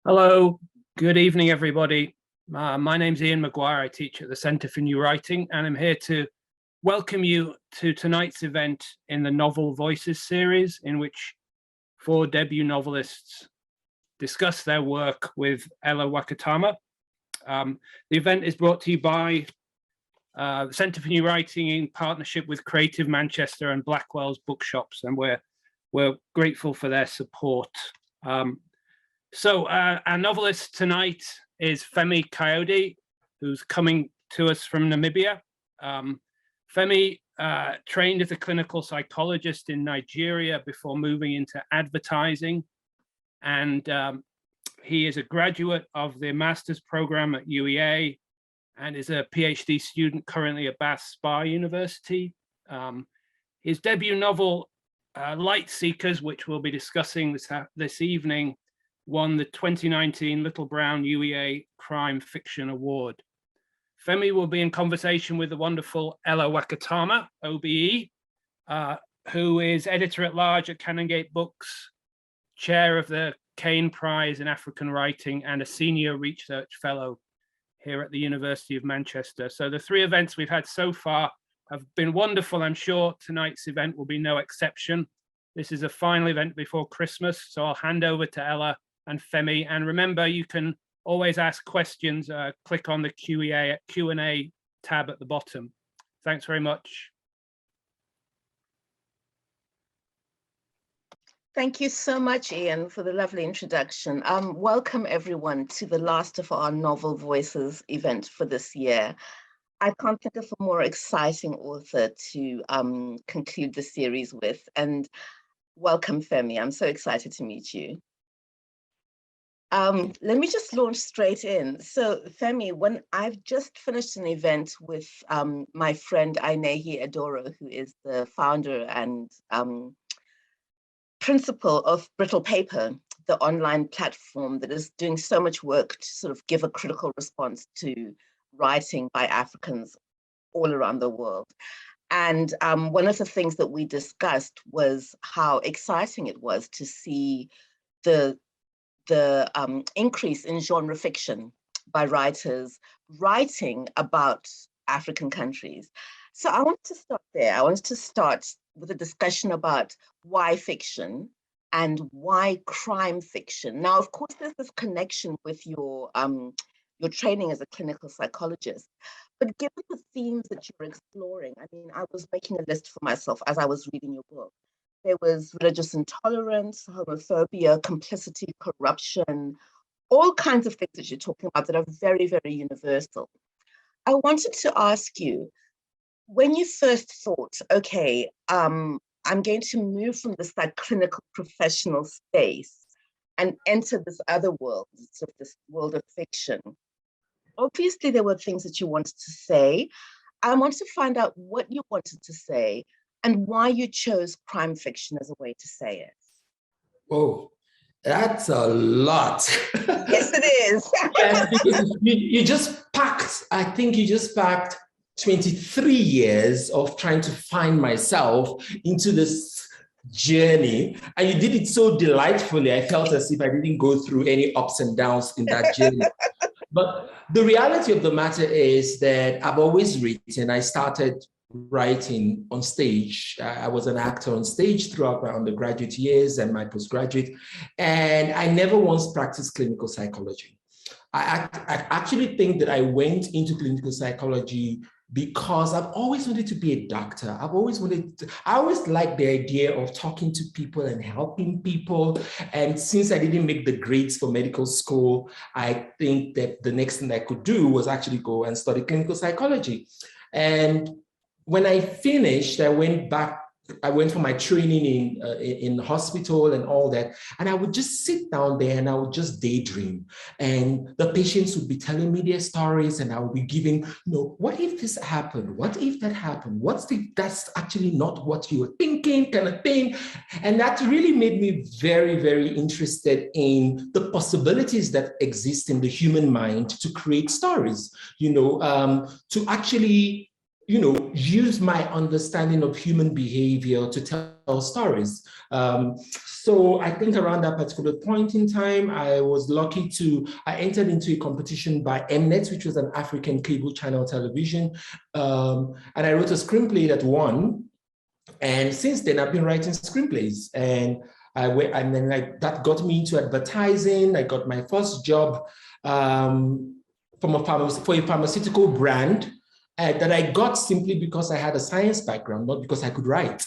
Hello, good evening, everybody. My name's Ian Maguire. I teach at the Centre for New Writing, and I'm here to welcome you to tonight's event in the Novel Voices series, in which 4 debut novelists discuss their work with Ellah Wakatama. The event is brought to you by the Centre for New Writing in partnership with Creative Manchester and Blackwell's Bookshops, and we're grateful for their support. So our novelist tonight is Femi Kayode, who's coming to us from Namibia. Femi trained as a clinical psychologist in Nigeria before moving into advertising. And he is a graduate of the master's program at UEA and is a PhD student currently at Bath Spa University. His debut novel, Light Seekers, which we'll be discussing this evening, won the 2019 Little Brown UEA Crime Fiction Award. Femi will be in conversation with the wonderful Ellah Wakatama, OBE, who is editor-at-large at Canongate Books, chair of the Kane Prize in African Writing, and a senior research fellow here at the University of Manchester. So the 3 events we've had so far have been wonderful. I'm sure tonight's event will be no exception. This is a final event before Christmas, so I'll hand over to Ellah and Femi. And remember, you can always ask questions. Click on the Q&A tab at the bottom. Thanks very much. Thank you so much, Ian, for the lovely introduction. Welcome everyone to the last of our Novel Voices event for this year. I can't think of a more exciting author to conclude the series with, and welcome, Femi. I'm so excited to meet you. Let me just launch straight in. So Femi, when I've just finished an event with my friend Ainehi Adoro, who is the founder and principal of Brittle Paper, the online platform that is doing so much work to sort of give a critical response to writing by Africans all around the world. And one of the things that we discussed was how exciting it was to see the increase in genre fiction by writers writing about African countries. So I wanted to start there. I wanted to start with a discussion about why fiction and why crime fiction. Now, of course, there's this connection with your training as a clinical psychologist, but given the themes that you're exploring, I mean, I was making a list for myself as I was reading your book. There was religious intolerance, homophobia, complicity, corruption, all kinds of things that you're talking about that are very, very universal. I wanted to ask you, when you first thought, okay, I'm going to move from this clinical professional space and enter this other world, sort of this world of fiction, obviously there were things that you wanted to say. I wanted to find out what you wanted to say and why you chose crime fiction as a way to say it. Oh, that's a lot. Yes, it is. Yeah, because you just packed, I think you just packed 23 years of trying to find myself into this journey. And you did it so delightfully. I felt as if I didn't go through any ups and downs in that journey. But the reality of the matter is that I've always written. I started writing on stage. I was an actor on stage throughout my undergraduate years and my postgraduate, and I never once practiced clinical psychology. I actually think that I went into clinical psychology because I've always wanted to be a doctor. I always liked the idea of talking to people and helping people. And since I didn't make the grades for medical school, I think that the next thing I could do was actually go and study clinical psychology. And when I finished, I went for my training in hospital and all that. And I would just sit down there and I would just daydream. And the patients would be telling me their stories and I would be giving, what if this happened? What if that happened? What if that's actually not what you were thinking, kind of thing? And that really made me very, very interested in the possibilities that exist in the human mind to create stories, to actually use my understanding of human behavior to tell stories. So I think around that particular point in time, I was lucky I entered into a competition by Mnet, which was an African cable channel television. And I wrote a screenplay that won. And since then, I've been writing screenplays. And that got me into advertising. I got my first job for a pharmaceutical brand. That I got simply because I had a science background, not because I could write,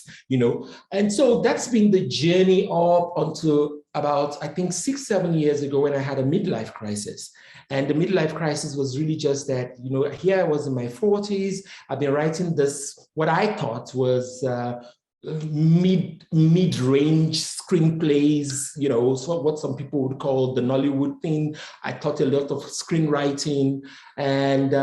And so that's been the journey up until about, I think, 6-7 years ago when I had a midlife crisis. And the midlife crisis was really just that, here I was in my 40s. I've been writing this, what I thought was mid-range screenplays, so what some people would call the Nollywood thing. I taught a lot of screenwriting, and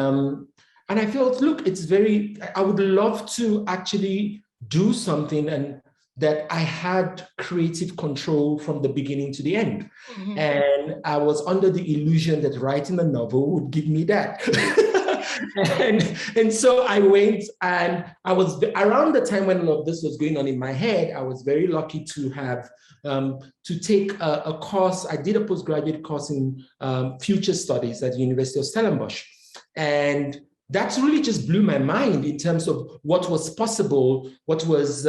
I felt, look, I would love to actually do something and that I had creative control from the beginning to the end. Mm-hmm. And I was under the illusion that writing a novel would give me that. and so I went, and I was, around the time when all of this was going on in my head, I was very lucky to have, to take a course. I did a postgraduate course in future studies at the University of Stellenbosch. And that really just blew my mind in terms of what was possible, what was,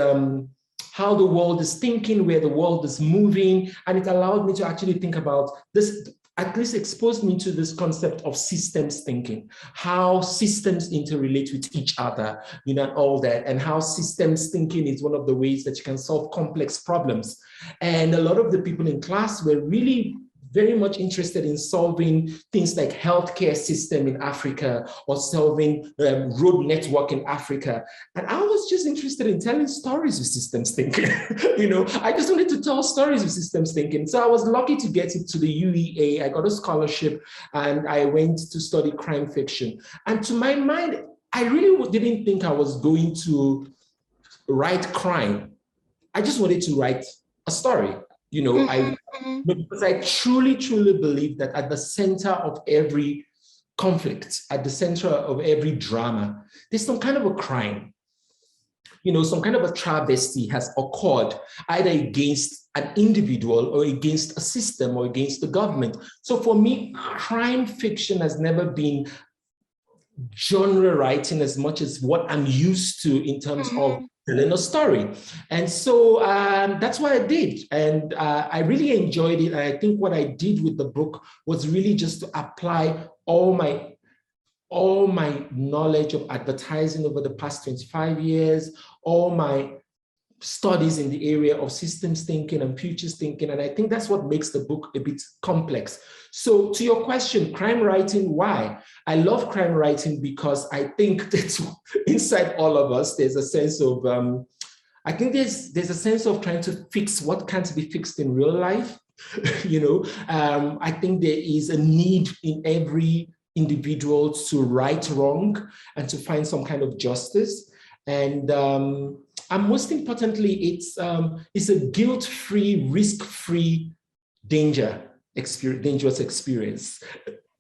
how the world is thinking, where the world is moving. And it allowed me to actually think about this, at least exposed me to this concept of systems thinking, how systems interrelate with each other, and all that, and how systems thinking is one of the ways that you can solve complex problems. And a lot of the people in class were really very much interested in solving things like healthcare system in Africa or solving road network in Africa. And I was just interested in telling stories with systems thinking. I just wanted to tell stories with systems thinking. So I was lucky to get it to the UEA. I got a scholarship and I went to study crime fiction. And to my mind, I really didn't think I was going to write crime. I just wanted to write a story. Because I truly, truly believe that at the center of every conflict, at the center of every drama, there's some kind of a crime. Some kind of a travesty has occurred either against an individual or against a system or against the government. So for me, crime fiction has never been genre writing as much as what I'm used to in terms of telling a story. And so that's what I did. And I really enjoyed it. And I think what I did with the book was really just to apply all my knowledge of advertising over the past 25 years, all my studies in the area of systems thinking and futures thinking. And I think that's what makes the book a bit complex. So to your question, crime writing, why? I love crime writing because I think that inside all of us, there's a sense of, I think there's a sense of trying to fix what can't be fixed in real life. I think there is a need in every individual to right wrong and to find some kind of justice. And most importantly, it's a guilt-free, risk-free, dangerous experience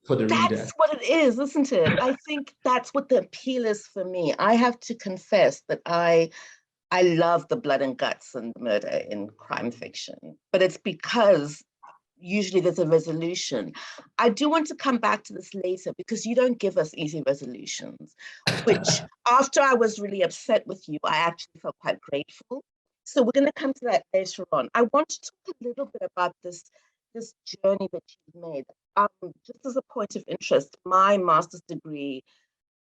for the reader. That's what it is, isn't it? I think that's what the appeal is for me. I have to confess that I love the blood and guts and murder in crime fiction, but it's because usually there's a resolution. I do want to come back to this later because you don't give us easy resolutions, which after I was really upset with you, I actually felt quite grateful. So we're going to come to that later on. I want to talk a little bit about this journey that you've made. Just as a point of interest, my master's degree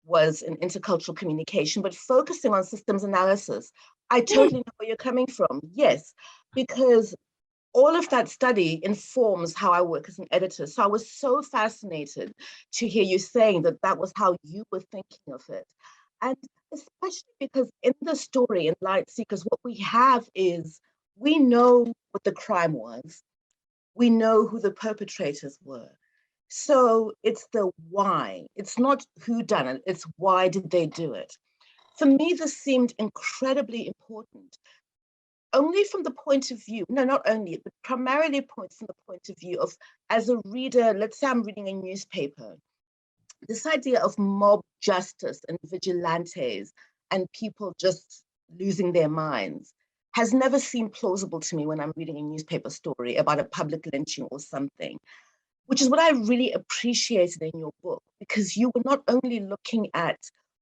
was in intercultural communication, but focusing on systems analysis. I totally know where you're coming from. Yes, because all of that study informs how I work as an editor. So I was so fascinated to hear you saying that that was how you were thinking of it. And especially because in the story in Light Seekers, what we have is, we know what the crime was. We know who the perpetrators were. So it's the why. It's not who done it, it's why did they do it? For me, this seemed incredibly important. Only from the point of view, no, not only, but primarily from the point of view of, as a reader, let's say I'm reading a newspaper, this idea of mob justice and vigilantes and people just losing their minds has never seemed plausible to me when I'm reading a newspaper story about a public lynching or something, which is what I really appreciated in your book, because you were not only looking at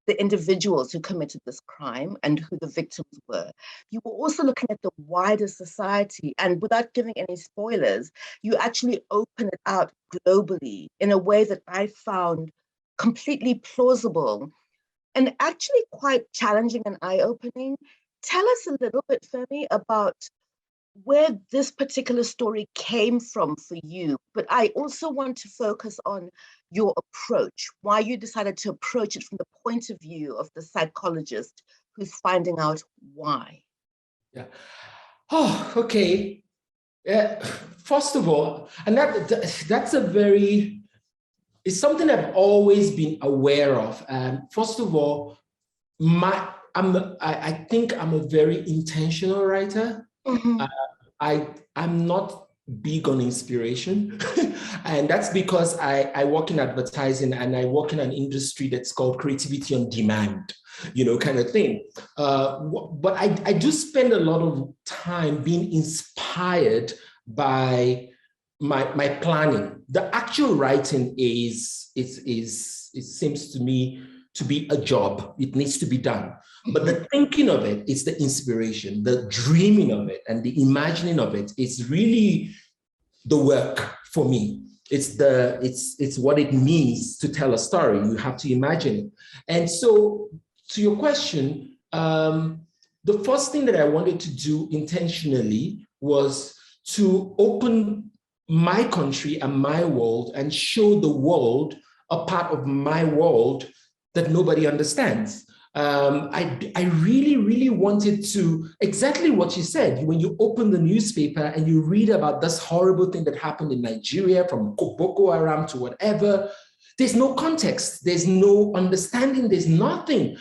the individuals who committed this crime and who the victims were, you were also looking at the wider society. And without giving any spoilers, you actually open it out globally in a way that I found completely plausible and actually quite challenging and eye-opening. Tell us a little bit, Femi, about where this particular story came from for you, but I also want to focus on your approach, why you decided to approach it from the point of view of the psychologist who's finding out why. Yeah. Oh, okay. First of all, and that's it's something I've always been aware of. First of all, I think I'm a very intentional writer. Mm-hmm. I'm not big on inspiration. And that's because I work in advertising and I work in an industry that's called creativity on demand, kind of thing. But I do spend a lot of time being inspired by my planning. The actual writing it seems to me to be a job. It needs to be done. But the thinking of it is the inspiration, the dreaming of it and the imagining of it is really the work for me. It's what it means to tell a story. You have to imagine it. And so to your question, the first thing that I wanted to do intentionally was to open my country and my world and show the world a part of my world that nobody understands. I really, really wanted to, exactly what you said, when you open the newspaper and you read about this horrible thing that happened in Nigeria, from Boko Haram to whatever, there's no context, there's no understanding, there's nothing.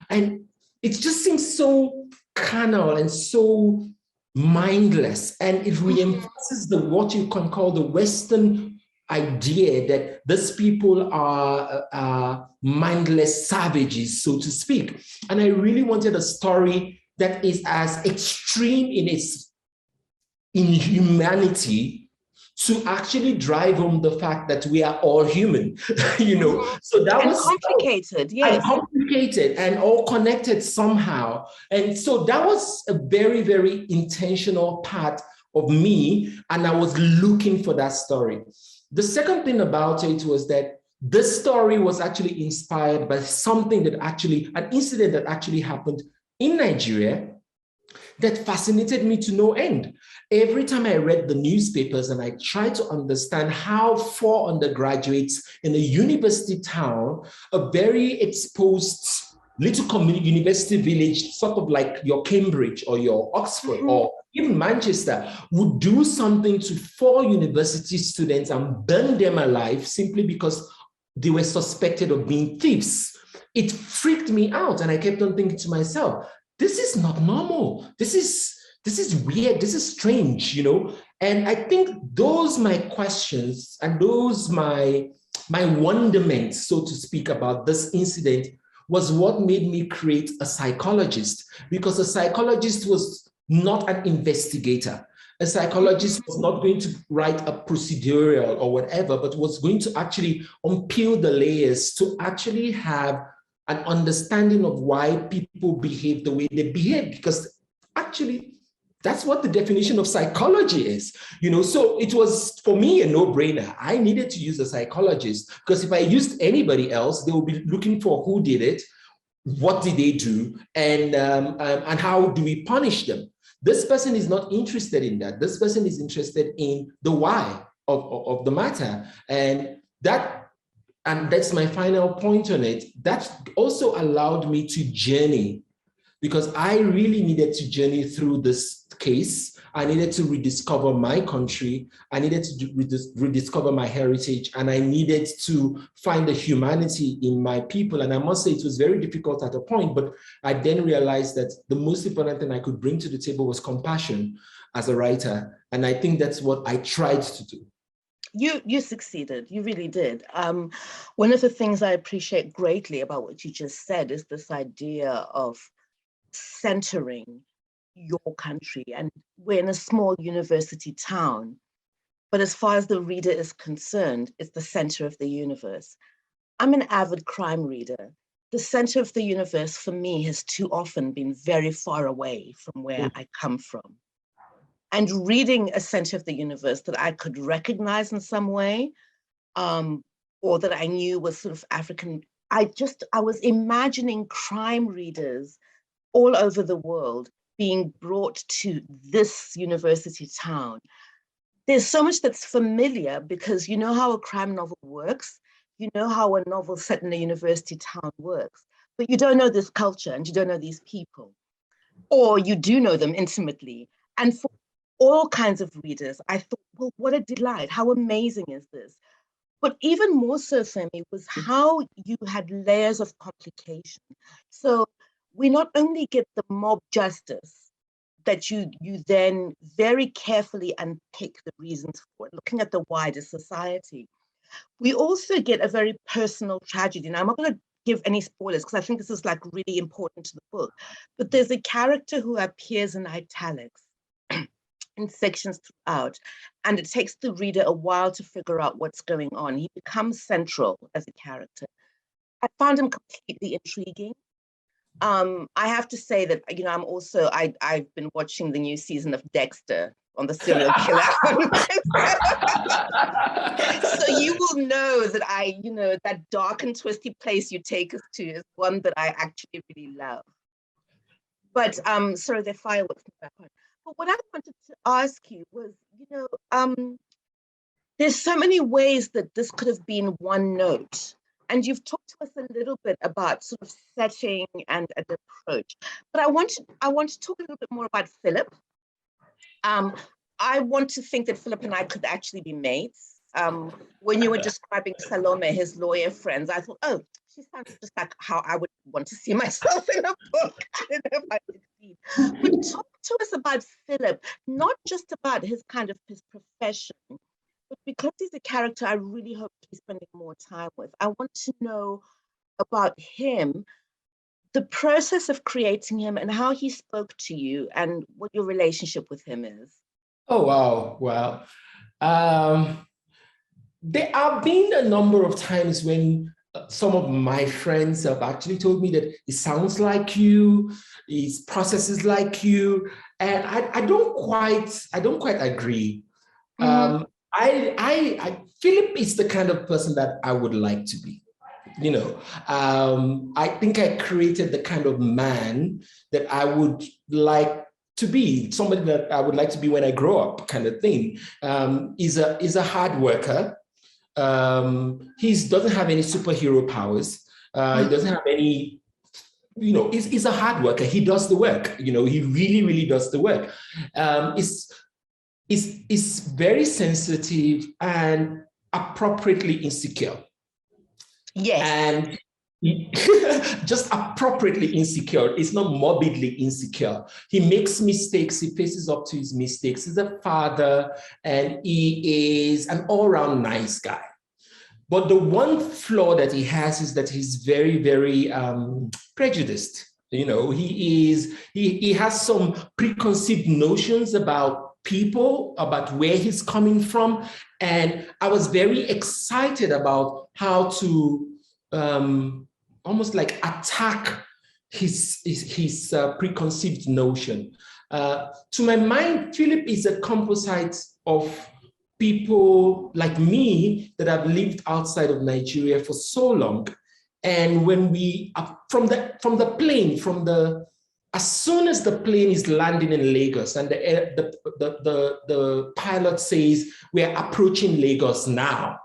And it just seems so carnal and so mindless. And it reinforces what you can call the Western idea that these people are mindless savages, so to speak. And I really wanted a story that is as extreme in its inhumanity to actually drive home the fact that we are all human, So that was complicated, yes. And complicated and all connected somehow. And so that was a very, very intentional part of me. And I was looking for that story. The second thing about it was that this story was actually inspired by an incident that actually happened in Nigeria that fascinated me to no end. Every time I read the newspapers and I tried to understand how 4 undergraduates in a university town, a very exposed little community university village, sort of like your Cambridge or your Oxford or even Manchester, would do something to 4 university students and burn them alive simply because they were suspected of being thieves. It freaked me out. And I kept on thinking to myself, this is not normal. This is weird. This is strange, And I think those my questions and those my wonderment, so to speak, about this incident was what made me create a psychologist, because a psychologist was not an investigator. A psychologist was not going to write a procedural or whatever, but was going to actually unpeel the layers to actually have an understanding of why people behave the way they behave, because actually that's what the definition of psychology is, So it was, for me, a no-brainer. I needed to use a psychologist, because if I used anybody else, they would be looking for who did it, what did they do, and how do we punish them? This person is not interested in that. This person is interested in the why of the matter. And that's my final point on it. That also allowed me to journey, because I really needed to journey through this case. I needed to rediscover my country. I needed to rediscover my heritage, and I needed to find the humanity in my people. And I must say it was very difficult at a point, but I then realized that the most important thing I could bring to the table was compassion as a writer. And I think that's what I tried to do. You succeeded. You really did. One of the things I appreciate greatly about what you just said is this idea of centering your country. And we're in a small university town, but as far as the reader is concerned, it's the center of the universe. I'm an avid crime reader. The center of the universe for me has too often been very far away from where I come from. And reading a center of the universe that I could recognize in some way, or that I knew was sort of African, I was imagining crime readers all over the world being brought to this university town. There's so much that's familiar because you know how a crime novel works, you know how a novel set in a university town works, but you don't know this culture and you don't know these people, or you do know them intimately. And for all kinds of readers, I thought, well, what a delight, how amazing is this? But even more so, Femi, was how you had layers of complication. So we not only get the mob justice that you then very carefully unpick the reasons for it, looking at the wider society. We also get a very personal tragedy. Now, I'm not going to give any spoilers because I think this is like really important to the book, but there's a character who appears in italics in sections throughout, and it takes the reader a while to figure out what's going on. He becomes central as a character. I found him completely intriguing. I have to say that, you know, I've been watching the new season of Dexter on the serial killer. So you will know that that dark and twisty place you take us to is one that I actually really love. But sorry, the fireworks in the background. But what I wanted to ask you was, there's so many ways that this could have been one note. And you've talked to us a little bit about sort of setting and an approach. But I want to talk a little bit more about Philip. I want to think that Philip and I could actually be mates. When you were describing Salome, his lawyer friends, I thought, oh, she sounds just like how I would want to see myself in a book. I don't know if I succeed. But talk to us about Philip, not just about his profession, but because he's a character I really hope to be spending more time with. I want to know about him, the process of creating him and how he spoke to you and what your relationship with him is. Oh, wow. Well, there have been a number of times when some of my friends have actually told me that it sounds like you, his process is like you, and I don't quite agree. Mm-hmm. Philip is the kind of person that I would like to be. I think I created the kind of man that I would like to be, somebody that I would like to be when I grow up, kind of thing. He's a hard worker. He doesn't have any superhero powers. He doesn't have any, he's a hard worker. He does the work. He really, really does the work. Is very sensitive and appropriately insecure. Yes. And just appropriately insecure. It's not morbidly insecure. He makes mistakes. He faces up to his mistakes. He's a father and he is an all-round nice guy. But the one flaw that he has is that he's very, very prejudiced. He has some preconceived notions about people, about where he's coming from. And I was very excited about how to almost like attack his preconceived notion. To my mind, Philip is a composite of people like me that have lived outside of Nigeria for so long. And when we, as soon as the plane is landing in Lagos and the pilot says, we're approaching Lagos now,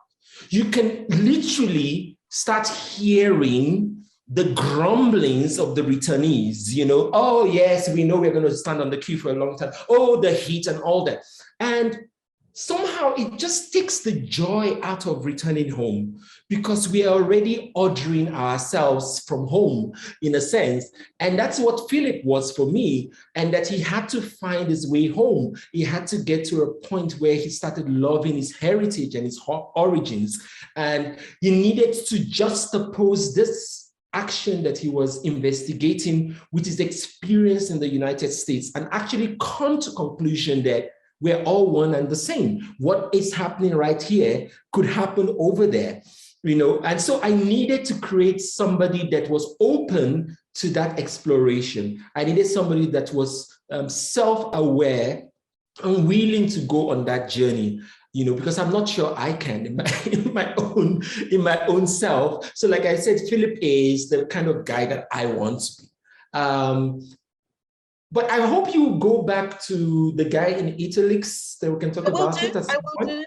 you can literally start hearing the grumblings of the returnees, oh yes, we know we're going to stand on the queue for a long time. Oh, the heat and all that. And somehow it just takes the joy out of returning home, because we are already ordering ourselves from home in a sense. And that's what Philip was for me, and that he had to find his way home. He had to get to a point where he started loving his heritage and his origins. And he needed to juxtapose this action that he was investigating with his experience in the United States, and actually come to conclusion that we're all one and the same. What is happening right here could happen over there, you know? And so I needed to create somebody that was open to that exploration. I needed somebody that was self-aware and willing to go on that journey, you know, because I'm not sure I can in my own self. So like I said, Philip is the kind of guy that I want to be. But I hope you go back to the guy in italics that we can talk about it. I will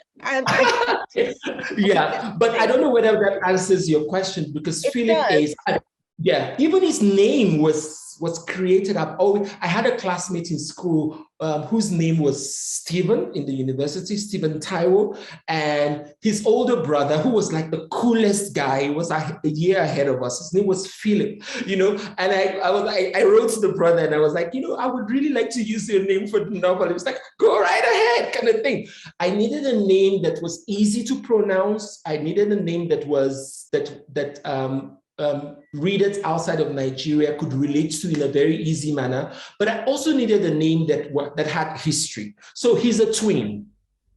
do. Yeah, but I don't know whether that answers your question, because Philip is, yeah, even his name was created up. Oh, I had a classmate in school whose name was Stephen in the university, Stephen Taiwo, and his older brother, who was like the coolest guy, was a year ahead of us. His name was Philip, you know. And I wrote to the brother and I was like, you know, I would really like to use your name for the novel. He was like, go right ahead, kind of thing. I needed a name that was easy to pronounce. I needed a name that was readers outside of Nigeria could relate to in a very easy manner. But I also needed a name that had history. So he's a twin.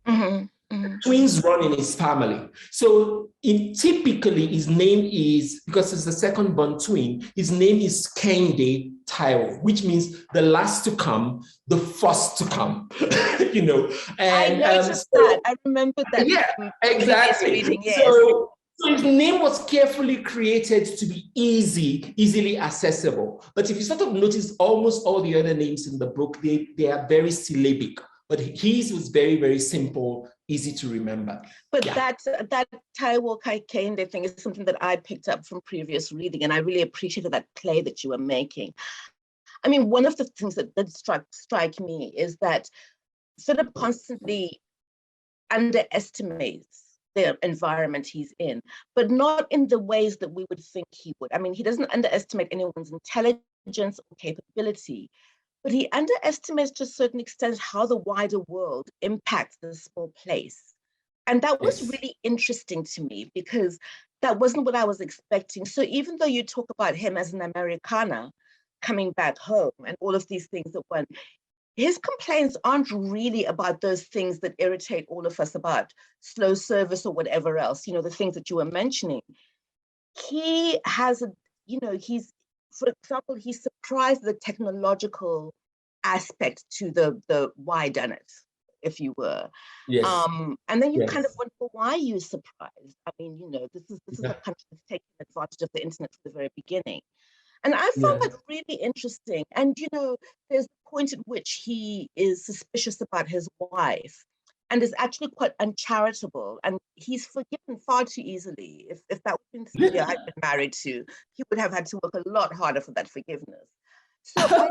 Mm-hmm. Mm-hmm. Twins run in his family. So typically his name is, because it's the second born twin, his name is Kende Taiwo, which means the last to come, the first to come, you know. And I noticed that. I remember that. Yeah, exactly. Reading, yes. So his name was carefully created to be easily accessible. But if you sort of notice, almost all the other names in the book, they are very syllabic. But his was very, very simple, easy to remember. But yeah. that Taiwo Kende thing is something that I picked up from previous reading, and I really appreciated that play that you were making. I mean, one of the things that strike me is that Philip constantly underestimates the environment he's in, but not in the ways that we would think he would. I mean, he doesn't underestimate anyone's intelligence or capability, but he underestimates to a certain extent how the wider world impacts the small place. And that was really interesting to me, because that wasn't what I was expecting. So even though you talk about him as an Americana coming back home and all of these things that went, his complaints aren't really about those things that irritate all of us about slow service or whatever else, you know, the things that you were mentioning. He has, for example, he's surprised the technological aspect to the why done it, if you were. Yes. And then you kind of wonder, well, why are you surprised? I mean, you know, this is a country that's taking advantage of the internet from the very beginning. And I found that really interesting. And, you know, there's a point at which he is suspicious about his wife and is actually quite uncharitable. And he's forgiven far too easily. If that would have been somebody I'd been married to, he would have had to work a lot harder for that forgiveness. So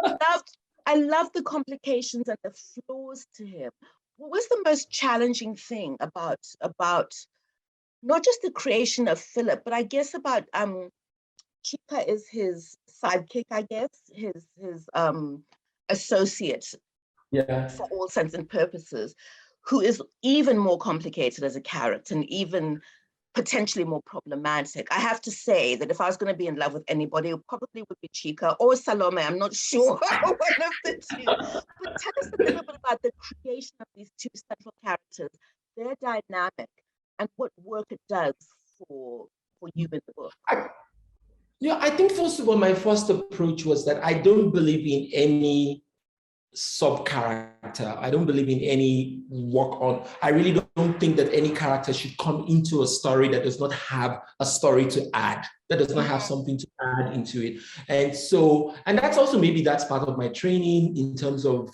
I loved the complications and the flaws to him. What was the most challenging thing about not just the creation of Philip, but I guess about Chika is his sidekick, I guess, his associate, for all intents and purposes, who is even more complicated as a character and even potentially more problematic. I have to say that if I was going to be in love with anybody, it probably would be Chika or Salome. I'm not sure, one of the two. But tell us a little bit about the creation of these two central characters, their dynamic, and what work it does for you in the book. I think, first of all, my first approach was that I don't believe in any sub-character. I don't believe in any work on. I really don't think that any character should come into a story that does not have a story to add, that does not have something to add into it. And that's also, maybe that's part of my training in terms of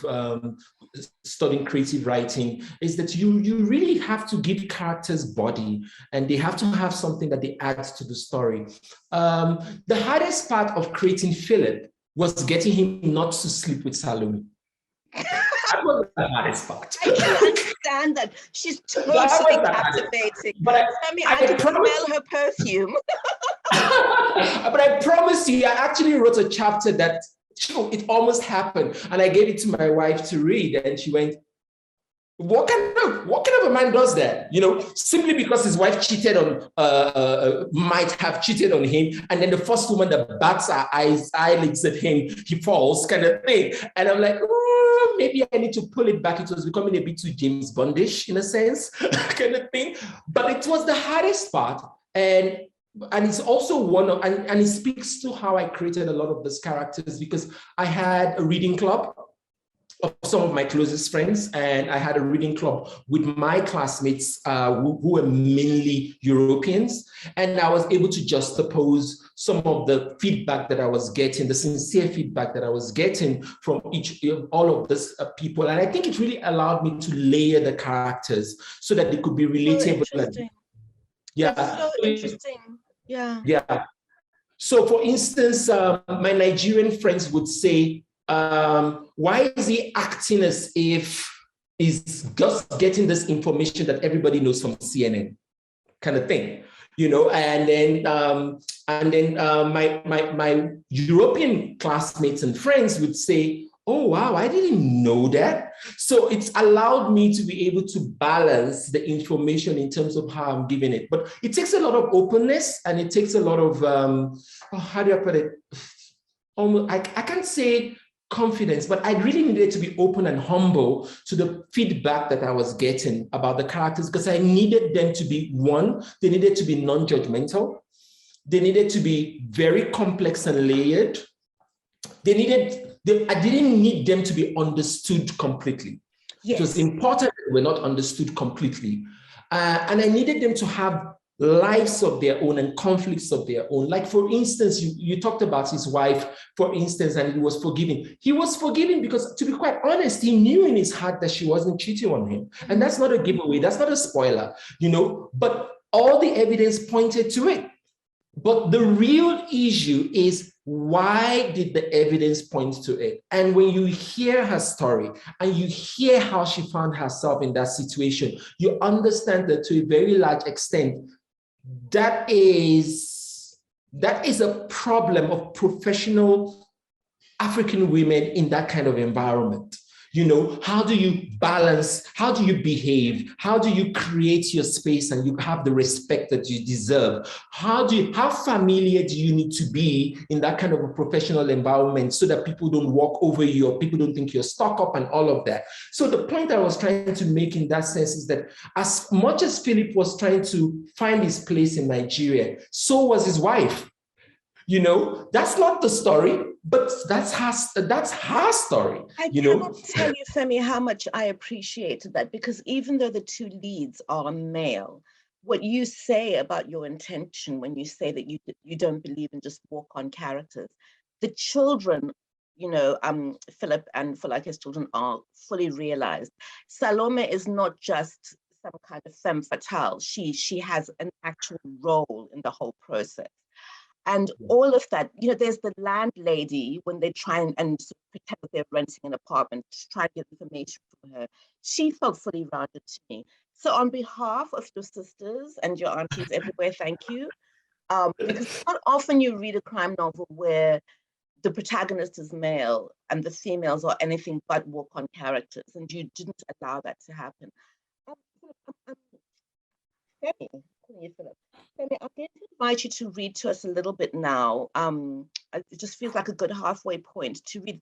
studying creative writing, is that you really have to give characters body, and they have to have something that they add to the story. The hardest part of creating Philip was getting him not to sleep with Salome. That was the hardest part. I can understand that. She's totally captivating. But I can smell her perfume. But I promise you, I actually wrote a chapter that it almost happened. And I gave it to my wife to read. And she went, what kind of a man does that? You know, simply because his wife cheated on, might have cheated on him. And then the first woman that bats her eyelids at him, he falls, kind of thing. And I'm like, maybe I need to pull it back. It was becoming a bit too James Bondish in a sense, kind of thing. But it was the hardest part. And it's also one of, and it speaks to how I created a lot of these characters, because I had a reading club of some of my closest friends, and I had a reading club with my classmates who were mainly Europeans, and I was able to juxtapose some of the feedback that I was getting, the sincere feedback that I was getting from all of these people, and I think it really allowed me to layer the characters so that they could be relatable. Yeah, that's so interesting. Yeah. So, for instance, my Nigerian friends would say, why is he acting as if he's just getting this information that everybody knows from CNN, kind of thing, you know? And then my European classmates and friends would say, oh, wow, I didn't know that. So it's allowed me to be able to balance the information in terms of how I'm giving it. But it takes a lot of openness, and it takes a lot of, how do I put it? Almost, I can't say confidence, but I really needed to be open and humble to the feedback that I was getting about the characters, because I needed them to be, one, they needed to be non-judgmental. They needed to be very complex and layered. I didn't need them to be understood completely. Yes. It was important that they were not understood completely. And I needed them to have lives of their own and conflicts of their own. Like, for instance, you talked about his wife, for instance, and he was forgiving. He was forgiving because, to be quite honest, he knew in his heart that she wasn't cheating on him. And that's not a giveaway. That's not a spoiler, you know, but all the evidence pointed to it. But the real issue is, why did the evidence point to it? And when you hear her story and you hear how she found herself in that situation, you understand that to a very large extent, that is a problem of professional African women in that kind of environment. You know, how do you balance? How do you behave? How do you create your space and you have the respect that you deserve? How familiar do you need to be in that kind of a professional environment so that people don't walk over you or people don't think you're stuck up and all of that? So the point I was trying to make in that sense is that as much as Philip was trying to find his place in Nigeria, so was his wife. You know, that's not the story, but that's her story. I cannot tell you, Femi, how much I appreciated that, because even though the two leads are male, what you say about your intention when you say that you don't believe in just walk-on characters, the children, you know, Philip and Folake's children are fully realized. Salome is not just some kind of femme fatale. She has an actual role in the whole process. And all of that, you know, there's the landlady when they try and pretend that they're renting an apartment to try and get information from her. She felt fully rounded to me. So on behalf of your sisters and your aunties everywhere, thank you. Because not often you read a crime novel where the protagonist is male and the females are anything but walk-on characters, and you didn't allow that to happen. Femi, I'm going to invite you to read to us a little bit now. It just feels like a good halfway point to hear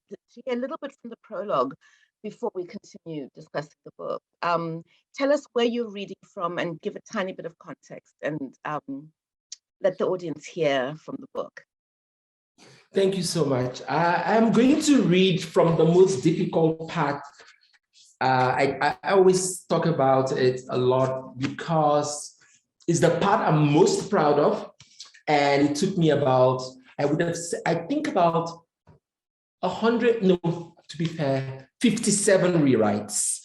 a little bit from the prologue before we continue discussing the book. Tell us where you're reading from and give a tiny bit of context, and let the audience hear from the book. Thank you so much. I'm going to read from the most difficult part. I always talk about it a lot because it's the part I'm most proud of. And it took me about, I think about 57 rewrites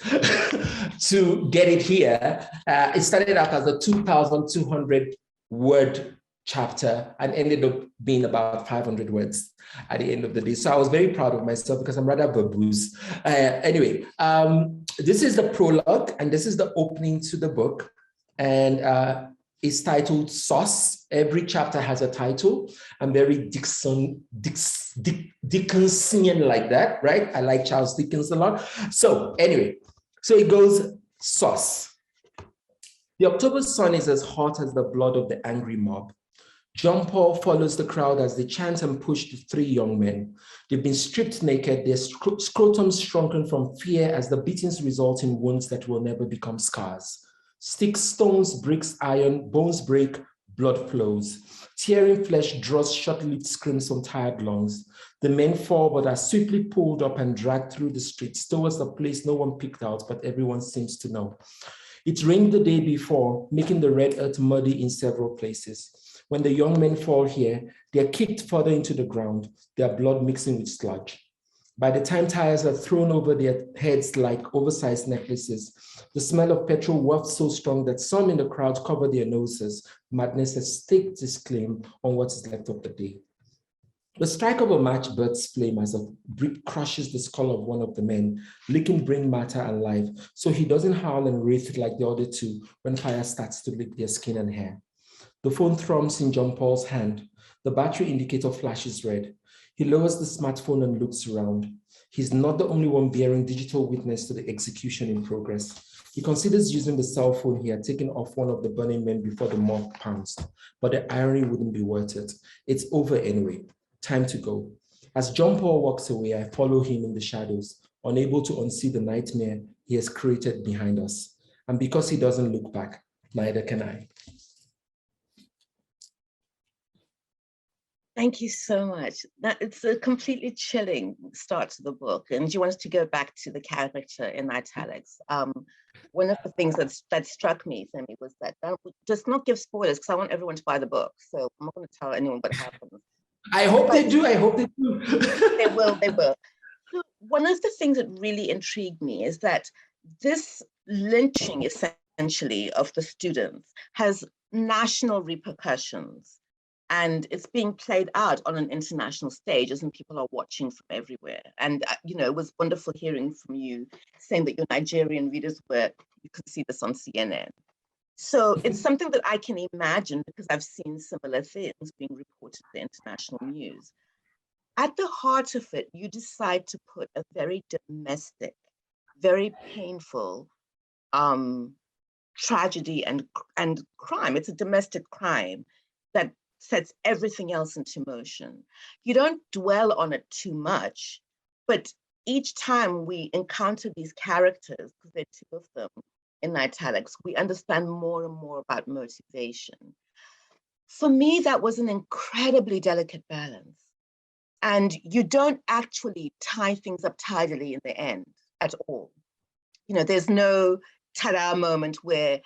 to get it here. It started out as a 2,200 word chapter and ended up being about 500 words. at the end of the day. So I was very proud of myself because I'm rather verbose. Anyway, this is the prologue, and this is the opening to the book. And it's titled Sauce. Every chapter has a title. I'm very Dickensian like that, right? I like Charles Dickens a lot. So anyway, so it goes Sauce. The October sun is as hot as the blood of the angry mob. John Paul follows the crowd as they chant and push the three young men. They've been stripped naked, their scrotums shrunken from fear as the beatings result in wounds that will never become scars. Sticks, stones, bricks, iron, bones break, blood flows. Tearing flesh draws short-lived screams from tired lungs. The men fall but are swiftly pulled up and dragged through the streets towards the place no one picked out, but everyone seems to know. It rained the day before, making the red earth muddy in several places. When the young men fall here, they are kicked further into the ground, their blood mixing with sludge. By the time tires are thrown over their heads like oversized necklaces, the smell of petrol wafts so strong that some in the crowd cover their noses. Madness has staked its claim on what is left of the day. The strike of a match bursts flame as a brick crushes the skull of one of the men, licking brain matter and life, so he doesn't howl and writhe like the other two when fire starts to lick their skin and hair. The phone thrums in John Paul's hand. The battery indicator flashes red. He lowers the smartphone and looks around. He's not the only one bearing digital witness to the execution in progress. He considers using the cell phone he had taken off one of the burning men before the mob pounced, but the irony wouldn't be worth it. It's over anyway. Time to go. As John Paul walks away, I follow him in the shadows, unable to unsee the nightmare he has created behind us. And because he doesn't look back, neither can I. Thank you so much. It's a completely chilling start to the book. And you wanted to go back to the character in italics. One of the things that struck me, Femi, was that just not give spoilers because I want everyone to buy the book. So I'm not going to tell anyone what happens. I hope they do. I hope they do. They will. So one of the things that really intrigued me is that this lynching, essentially, of the students has national repercussions. And it's being played out on an international stage, and people are watching from everywhere. And, it was wonderful hearing from you saying that your Nigerian readers you could see this on CNN. So it's something that I can imagine because I've seen similar things being reported in the international news. At the heart of it, you decide to put a very domestic, very painful tragedy and crime. It's a domestic crime that sets everything else into motion. You don't dwell on it too much, but each time we encounter these characters, because there are two of them in italics, we understand more and more about motivation. For me, that was an incredibly delicate balance. And you don't actually tie things up tidily in the end at all. There's no ta-da moment where,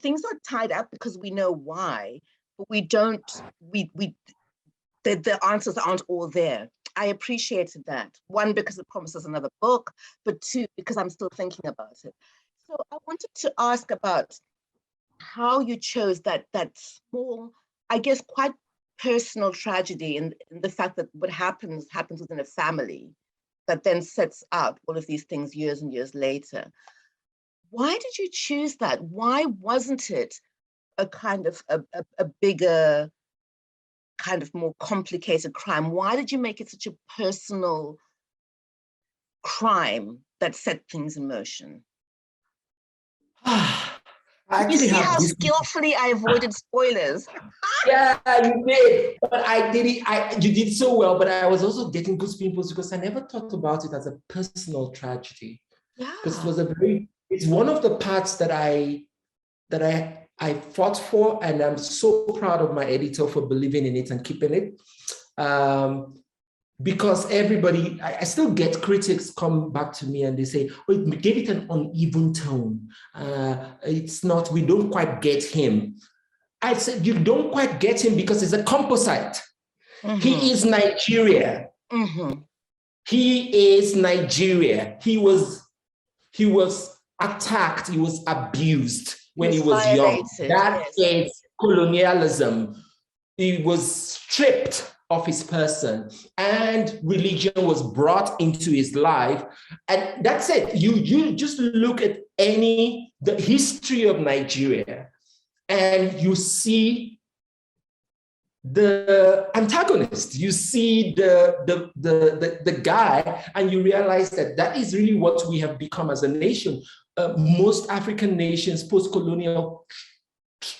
things are tied up because we know why, but we don't, the answers aren't all there. I appreciated that. One, because it promises another book, but two, because I'm still thinking about it. So I wanted to ask about how you chose that small, I guess, quite personal tragedy and the fact that what happens within a family that then sets up all of these things years and years later. Why did you choose that? Why wasn't it a kind of a bigger, kind of more complicated crime? Why did you make it such a personal crime that set things in motion? You see how skillfully I avoided spoilers. Yeah, you did. But you did so well, but I was also getting goosebumps because I never thought about it as a personal tragedy. Yeah. Because it's one of the parts that I fought for, and I'm so proud of my editor for believing in it and keeping it. Because everybody, I still get critics come back to me and they say, oh, we gave it an uneven tone. We don't quite get him. I said, you don't quite get him because it's a composite. Mm-hmm. He is Nigeria. Mm-hmm. He is Nigeria. He was attacked, he was abused when he was young. That is colonialism. He was stripped of his person, and religion was brought into his life. And that's it. You just look at the history of Nigeria, and you see the antagonist, you see the guy, and you realize that is really what we have become as a nation. Most African nations, post-colonial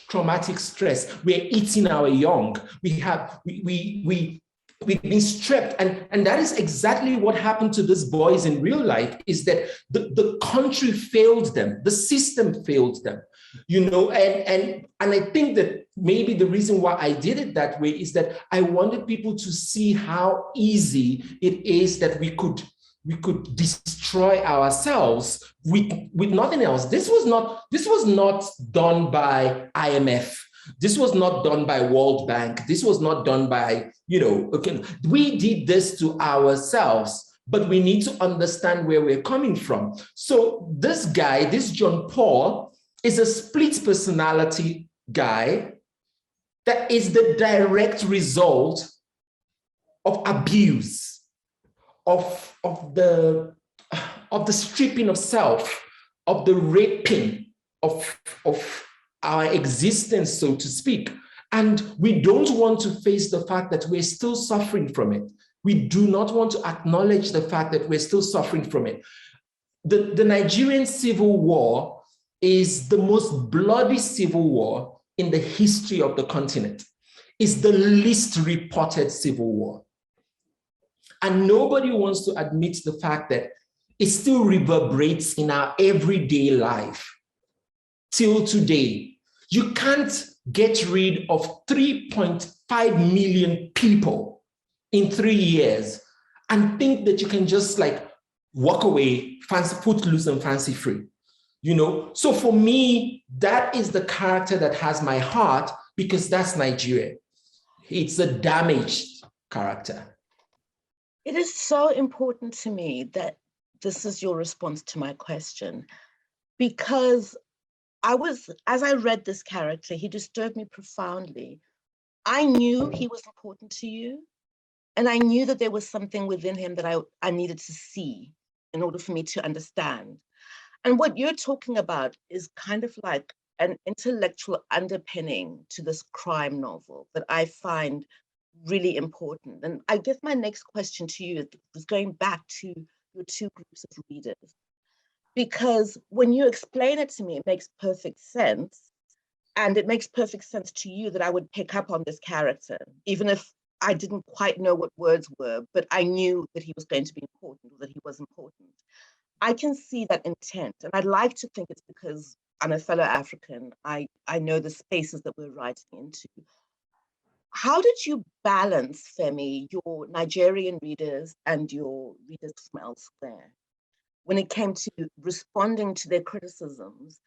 traumatic stress, we're eating our young. We've been stripped, and that is exactly what happened to these boys in real life. Is that the country failed them, the system failed them, and I think that maybe the reason why I did it that way is that I wanted people to see how easy it is that we could destroy ourselves with nothing else. This was not done by IMF. This was not done by World Bank. This was not done by, okay, we did this to ourselves, but we need to understand where we're coming from. So this guy, this John Paul, is a split personality guy that is the direct result of abuse, of the stripping of self, of the raping of our existence, so to speak. And we don't want to face the fact that we're still suffering from it. We do not want to acknowledge the fact that we're still suffering from it. The Nigerian Civil War is the most bloody civil war in the history of the continent. It's the least reported civil war. And nobody wants to admit the fact that it still reverberates in our everyday life till today. You can't get rid of 3.5 million people in 3 years and think that you can just walk away, foot loose and fancy free. So for me, that is the character that has my heart, because that's Nigeria. It's a damaged character. It is so important to me that this is your response to my question, because as I read this character, he disturbed me profoundly. I knew he was important to you, and I knew that there was something within him that I needed to see in order for me to understand. And what you're talking about is kind of like an intellectual underpinning to this crime novel that I find really important. And I guess my next question to you is going back to your two groups of readers, because when you explain it to me, it makes perfect sense. And it makes perfect sense to you that I would pick up on this character, even if I didn't quite know what words were, but I knew that he was going to be important, or that he was important. I can see that intent, and I'd like to think it's because I'm a fellow African. I know the spaces that we're writing into. How did you balance, Femi, your Nigerian readers and your readers from elsewhere when it came to responding to their criticisms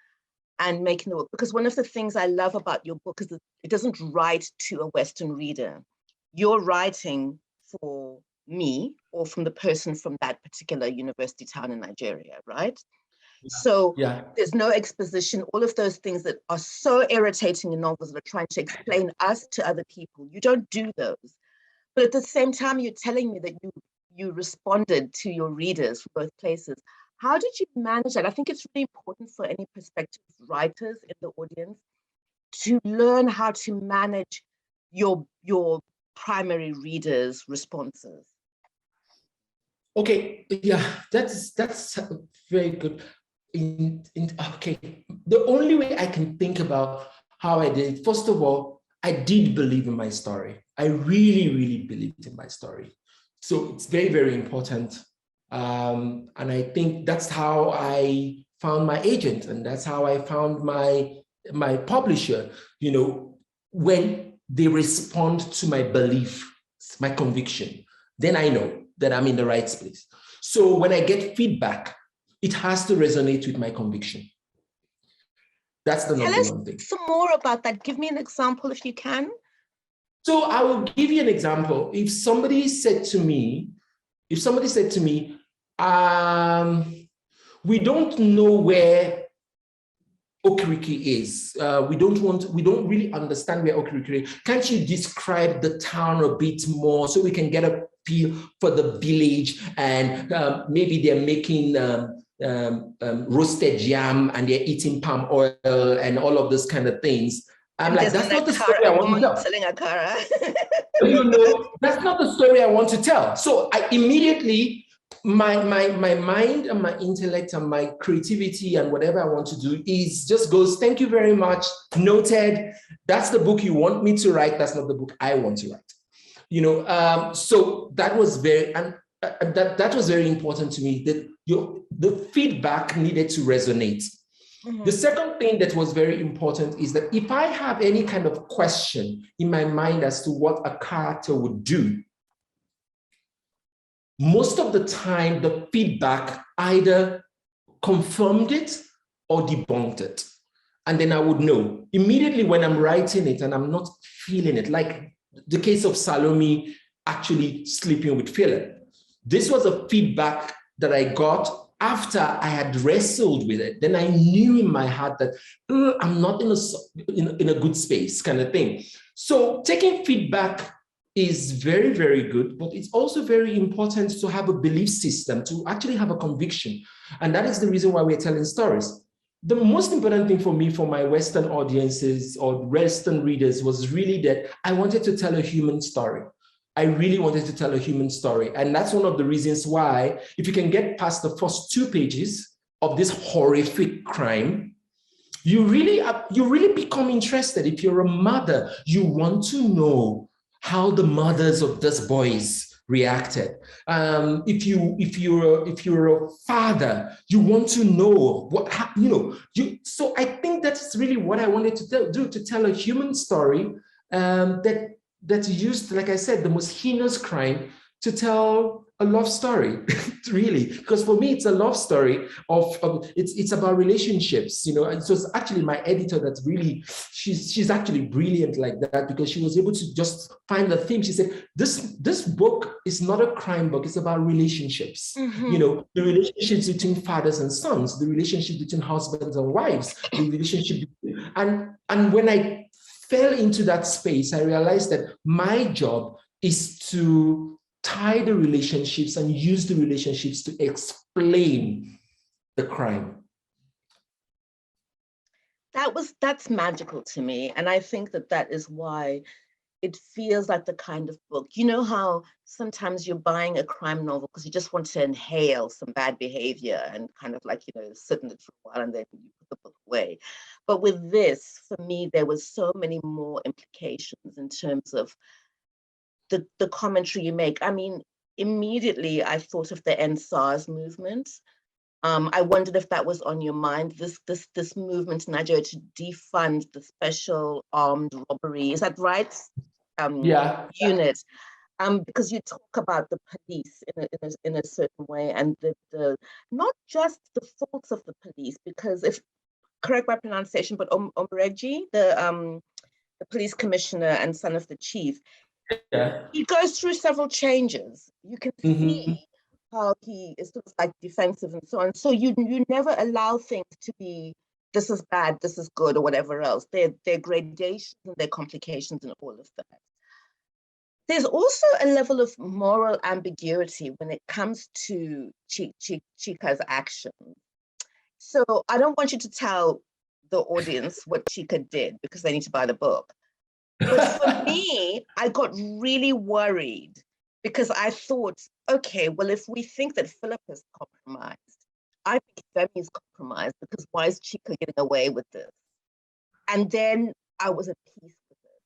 and making the work? Because one of the things I love about your book is that it doesn't write to a Western reader. You're writing for me, or from the person from that particular university town in Nigeria, right? Yeah. So there's no exposition, all of those things that are so irritating in novels that are trying to explain us to other people. You don't do those. But at the same time, you're telling me that you responded to your readers from both places. How did you manage that? I think it's really important for any prospective writers in the audience to learn how to manage your primary readers' responses. Okay, yeah, that's very good. Okay, the only way I can think about how I did it, first of all, I did believe in my story. I really, really believed in my story. So it's very, very important. And I think that's how I found my agent, and that's how I found my publisher. When they respond to my belief, my conviction, then I know that I'm in the right place. So when I get feedback, it has to resonate with my conviction. That's the number one thing. Some more about that. Give me an example if you can. So I will give you an example. If somebody said to me, we don't know where Okereke is. We don't really understand where Okereke is. Can't you describe the town a bit more so we can get a feel for the village? And maybe they're making roasted yam and they're eating palm oil and all of those kind of things. I'm like, that's not the story I want to tell. Selling akara. That's not the story I want to tell. So I immediately, my mind and my intellect and my creativity and whatever I want to do is just goes, thank you very much, noted. That's the book you want me to write. That's not the book I want to write. So that was that was very important to me, that the feedback needed to resonate. The second thing that was very important is that if I have any kind of question in my mind as to what a character would do, most of the time the feedback either confirmed it or debunked it. And then I would know immediately when I'm writing it and I'm not feeling it, like the case of Salome actually sleeping with Philip. This was a feedback that I got after I had wrestled with it. Then I knew in my heart that I'm not in a good space, kind of thing. So taking feedback is very, very good, but it's also very important to have a belief system, to actually have a conviction. And that is the reason why we're telling stories. The most important thing for me, for my Western audiences or Western readers, was really that I wanted to tell a human story. I really wanted to tell a human story. And that's one of the reasons why, if you can get past the first 2 pages of this horrific crime, you really become interested. If you're a mother, you want to know how the mothers of these boys reacted. If you're a father, you want to know what happened. So I think that's really what I wanted to tell a human story that used, like I said, the most heinous crime to tell a love story, really. Because for me, it's a love story it's about relationships, And so it's actually my editor that's really, she's actually brilliant like that, because she was able to just find the theme. She said, this book is not a crime book, it's about relationships. The relationships between fathers and sons, the relationship between husbands and wives, the relationship between, and when I fell into that space, I realized that my job is to tie the relationships and use the relationships to explain the crime. That's magical to me. And I think that is why it feels like the kind of book, how sometimes you're buying a crime novel because you just want to inhale some bad behavior and kind of like, sit in it for a while and then you put the book away. But with this, for me, there was so many more implications in terms of the commentary you make. I mean, immediately I thought of the End SARS movement. I wondered if that was on your mind, this movement in Nigeria to defund the special armed robbery, is that right? Unit. Because you talk about the police in a certain way, and the not just the faults of the police, because if correct my pronunciation, but Omreji, the police commissioner and son of the chief, he goes through several changes. You can see how he is sort of like defensive and so on. So you never allow things to be, this is bad, this is good, or whatever else. There are gradations and there are complications and all of that. There's also a level of moral ambiguity when it comes to Chika's actions. So I don't want you to tell the audience what Chika did because they need to buy the book. But for me, I got really worried because I thought, okay, well, if we think that Philip is compromised, I think Femi is compromised, because why is Chika getting away with this? And then I was at peace with it,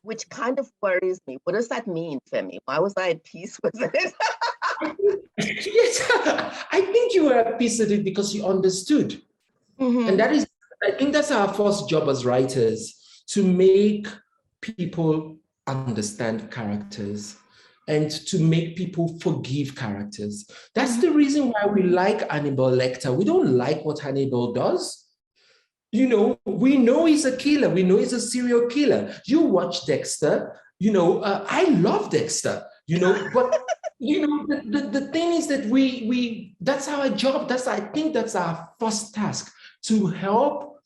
which kind of worries me. What does that mean, Femi? Why was I at peace with it? Yes, I think you were at peace with it because you understood. And that is, I think that's our first job as writers, to make people understand characters and to make people forgive characters. That's the reason why we like Hannibal Lecter. We don't like what Hannibal does. We know he's a killer. We know he's a serial killer. You watch Dexter, I love Dexter, but the thing is that we that's our job. I think that's our first task, to help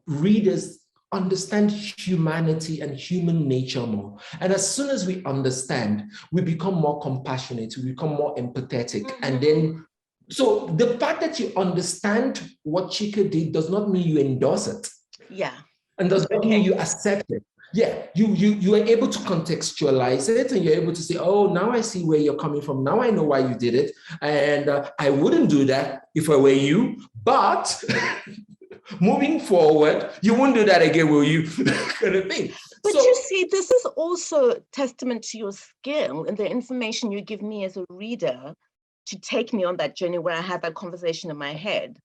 readers understand humanity and human nature more. And as soon as we understand, we become more compassionate, we become more empathetic. And then, so the fact that you understand what Chika did does not mean you endorse it. Yeah. And does not mean you accept it. Yeah, you are able to contextualize it, and you're able to say, oh, now I see where you're coming from. Now I know why you did it. And I wouldn't do that if I were you, but moving forward, you won't do that again, will you? Kind of thing. But you see, this is also testament to your skill and the information you give me as a reader to take me on that journey where I had that conversation in my head.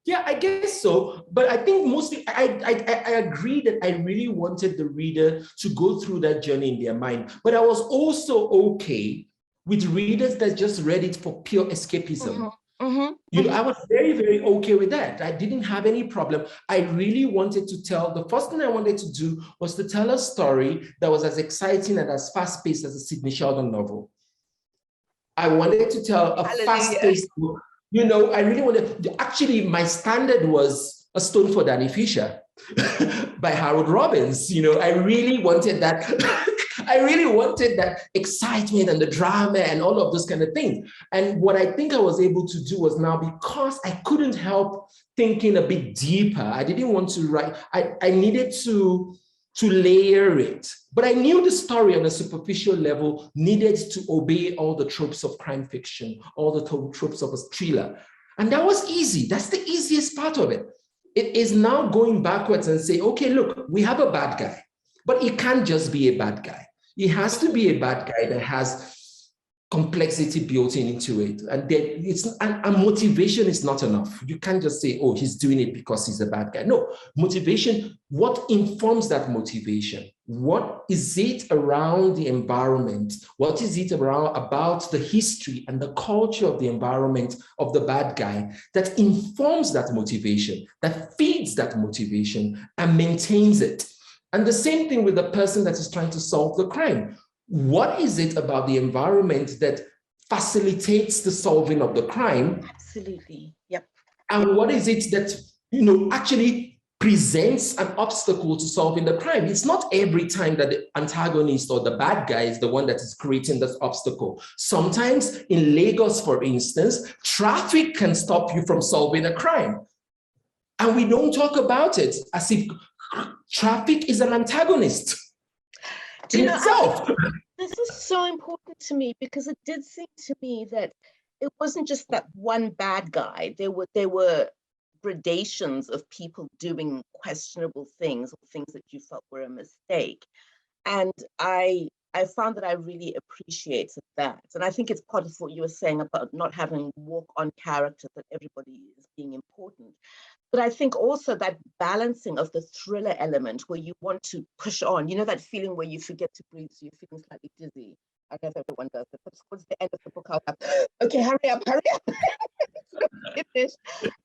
Yeah, I guess so. But I think mostly I agree that I really wanted the reader to go through that journey in their mind. But I was also okay with readers that just read it for pure escapism. You know, I was very, very okay with that. I didn't have any problem. I really wanted to tell, the first thing I wanted to do was to tell a story that was as exciting and as fast-paced as a Sidney Sheldon novel. I wanted to tell a fast-paced book. You know, I really wanted, actually, my standard was A Stone for Danny Fisher by Harold Robbins. You know, I really wanted that. I really wanted that excitement and the drama and all of those kind of things. And what I think I was able to do was now, because I couldn't help thinking a bit deeper, I didn't want to write, I needed to layer it. But I knew the story on a superficial level needed to obey all the tropes of crime fiction, all the tropes of a thriller. And that was easy. That's the easiest part of it. It is now going backwards and say, okay, look, we have a bad guy, but it can't just be a bad guy. It has to be a bad guy that has complexity built into it. And then motivation is not enough. You can't just say, oh, he's doing it because he's a bad guy. No, motivation, what informs that motivation? What is it around the environment? What is it about the history and the culture of the environment of the bad guy that informs that motivation, that feeds that motivation and maintains it? And the same thing with the person that is trying to solve the crime. What is it about the environment that facilitates the solving of the crime? Absolutely. Yep. And what is it that, you know, actually presents an obstacle to solving the crime? It's not every time that the antagonist or the bad guy is the one that is creating this obstacle. Sometimes in Lagos, for instance, traffic can stop you from solving a crime. And we don't talk about it as if traffic is an antagonist in itself. This is so important to me because it did seem to me that it wasn't just that one bad guy. There were gradations of people doing questionable things or things that you felt were a mistake. And I found that I really appreciated that. And I think it's part of what you were saying about not having walk-on character, that everybody is being important. But I think also that balancing of the thriller element where you want to push on, you know, that feeling where you forget to breathe, so you're feeling slightly dizzy. I don't know if everyone does it, but towards the end of the book, I'll have, okay, hurry up. Finish.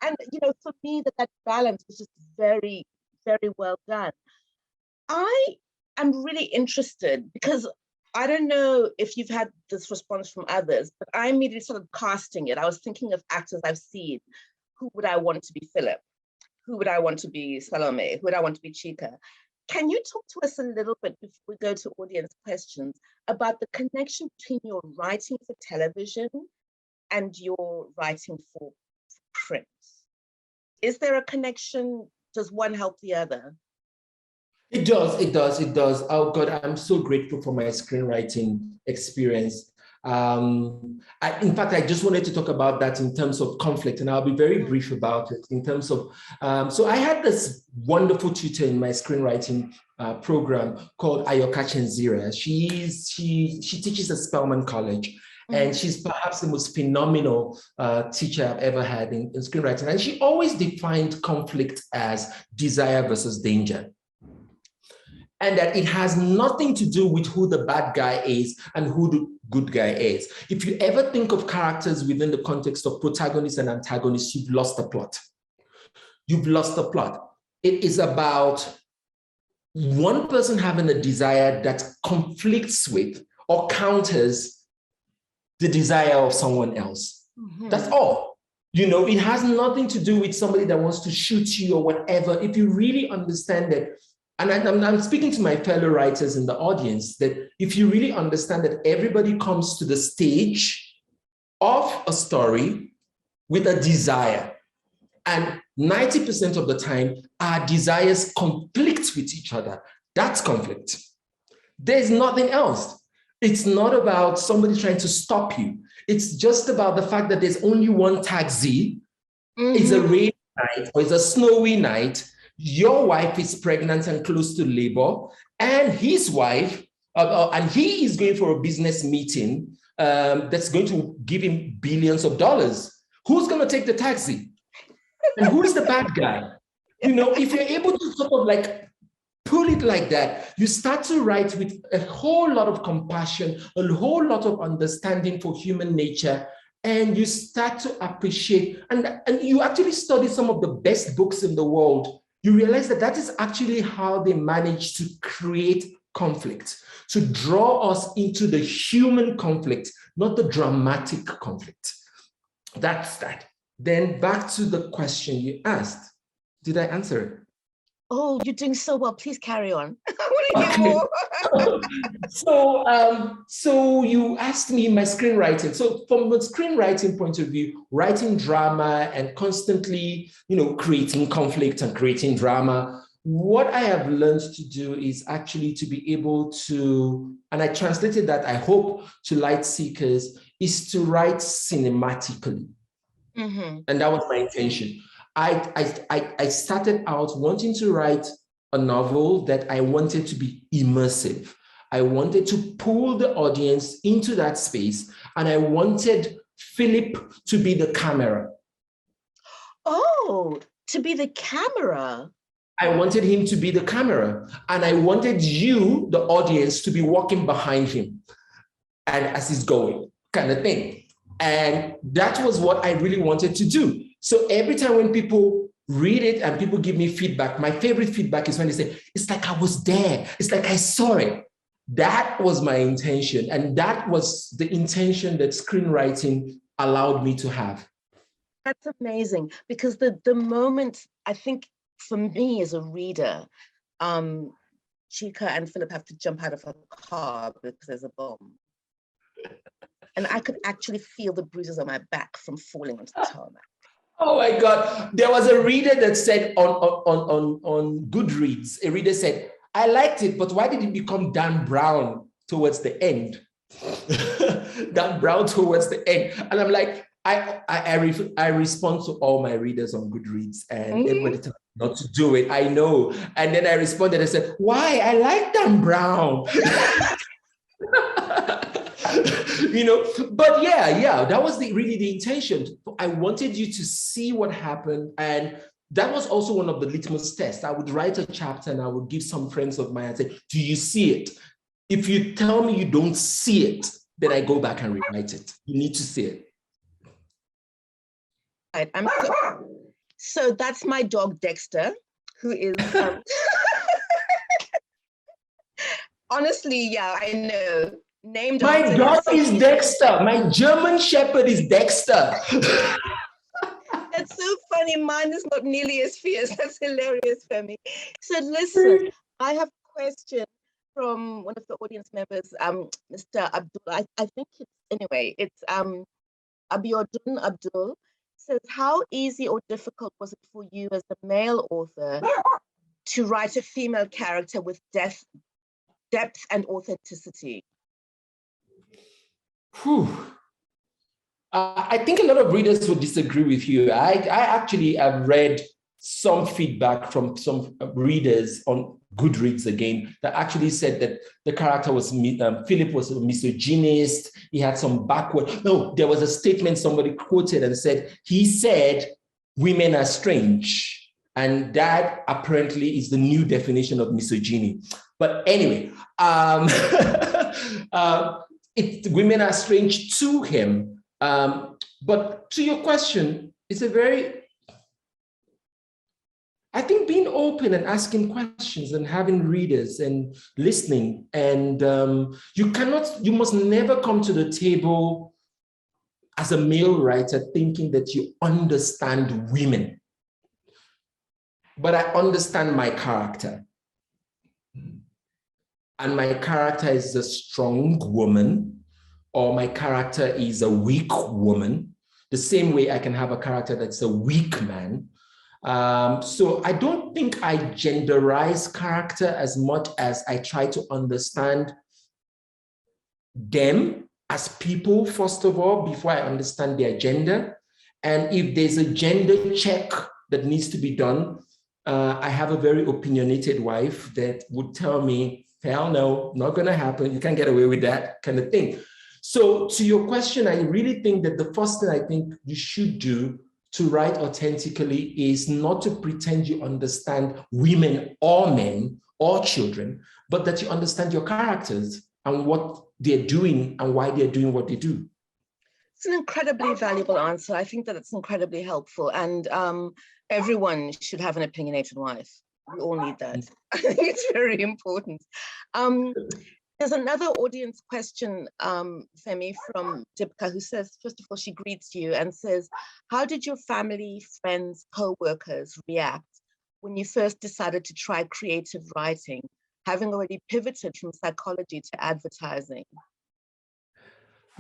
And, you know, for me, that balance was just very, very well done. I am really interested because I don't know if you've had this response from others, but I immediately started casting it. I was thinking of actors I've seen. Who would I want to be Philip? Who would I want to be Salome? Who would I want to be Chika? Can you talk to us a little bit before we go to audience questions about the connection between your writing for television and your writing for print? Is there a connection? Does one help the other? It does. Oh God, I'm so grateful for my screenwriting experience. In fact, I just wanted to talk about that in terms of conflict, and I'll be very brief about it in terms of, so I had this wonderful tutor in my screenwriting program called Ayoka Chenzira. She teaches at Spelman College, and she's perhaps the most phenomenal teacher I've ever had in screenwriting. And she always defined conflict as desire versus danger. And that it has nothing to do with who the bad guy is and who the good guy is. If you ever think of characters within the context of protagonists and antagonists, you've lost the plot. You've lost the plot. It is about one person having a desire that conflicts with or counters the desire of someone else. That's all. It has nothing to do with somebody that wants to shoot you or whatever. If you really understand that, and I'm speaking to my fellow writers in the audience, that if you really understand that everybody comes to the stage of a story with a desire, and 90% of the time, our desires conflict with each other. That's conflict. There's nothing else. It's not about somebody trying to stop you. It's just about the fact that there's only one taxi. It's a rainy night or it's a snowy night. Your wife is pregnant and close to labor, and his wife, and he is going for a business meeting that's going to give him billions of dollars. Who's going to take the taxi? And who's the bad guy? If you're able to sort of like pull it like that, you start to write with a whole lot of compassion, a whole lot of understanding for human nature, and you start to appreciate, and you actually study some of the best books in the world. You realize that that is actually how they manage to create conflict, to draw us into the human conflict, not the dramatic conflict. That's that. Then back to the question you asked. Did I answer it? Oh, you're doing so well. Please carry on. I want to hear more. So you asked me my screenwriting. So from the screenwriting point of view, writing drama and constantly, creating conflict and creating drama, what I have learned to do is actually to be able to, and I translated that, I hope, to light seekers, is to write cinematically. And that was my intention. I started out wanting to write a novel that I wanted to be immersive. I wanted to pull the audience into that space, and I wanted Philip to be the camera. Oh, to be the camera. I wanted him to be the camera, and I wanted you, the audience, to be walking behind him and as he's going, kind of thing. And that was what I really wanted to do. So every time when people read it and people give me feedback, my favorite feedback is when they say, it's like I was there. It's like I saw it. That was my intention. And that was the intention that screenwriting allowed me to have. That's amazing, because the moment, I think for me as a reader, Chika and Philip have to jump out of a car because there's a bomb. And I could actually feel the bruises on my back from falling onto the tarmac. Oh my God. There was a reader that said on Goodreads, a reader said, I liked it, but why did it become Dan Brown towards the end? Dan Brown towards the end. And I'm like, I respond to all my readers on Goodreads, and everybody tells me not to do it. I know. And then I responded, I said, why? I like Dan Brown. But yeah, that was really the intention. I wanted you to see what happened. And that was also one of the litmus tests. I would write a chapter and I would give some friends of mine and say, do you see it? If you tell me you don't see it, then I go back and rewrite it. You need to see it. Right, so that's my dog, Dexter, who is... Honestly, yeah, I know. Named my dog is Dexter. My German Shepherd is Dexter. That's so funny. Mine is not nearly as fierce. That's hilarious, Femi. So listen, I have a question from one of the audience members, Mr. Abdul. I think it's Abiodun Abdul. Says, how easy or difficult was it for you as a male author to write a female character with depth and authenticity? I think a lot of readers would disagree with you. I actually have read some feedback from some readers on Goodreads again that actually said that the character was, Philip was a misogynist. He had some backward. No, there was a statement somebody quoted and said, he said, women are strange. And that apparently is the new definition of misogyny. But anyway, women are strange to him. But to your question, it's a very, I think being open and asking questions and having readers and listening, and you must never come to the table as a male writer thinking that you understand women, but I understand my character. And my character is a strong woman, or my character is a weak woman. The same way I can have a character that's a weak man. So I don't think I genderize character as much as I try to understand them as people, first of all, before I understand their gender. And if there's a gender check that needs to be done, I have a very opinionated wife that would tell me, hell no, not going to happen. You can't get away with that kind of thing. So to your question, I really think that the first thing I think you should do to write authentically is not to pretend you understand women or men or children, but that you understand your characters and what they're doing and why they're doing what they do. It's an incredibly valuable answer. I think that it's incredibly helpful, and everyone should have an opinionated wife. We all need that. I think it's very important. There's another audience question, Femi, from Dipka, who says, first of all, she greets you and says, how did your family, friends, co-workers react when you first decided to try creative writing, having already pivoted from psychology to advertising?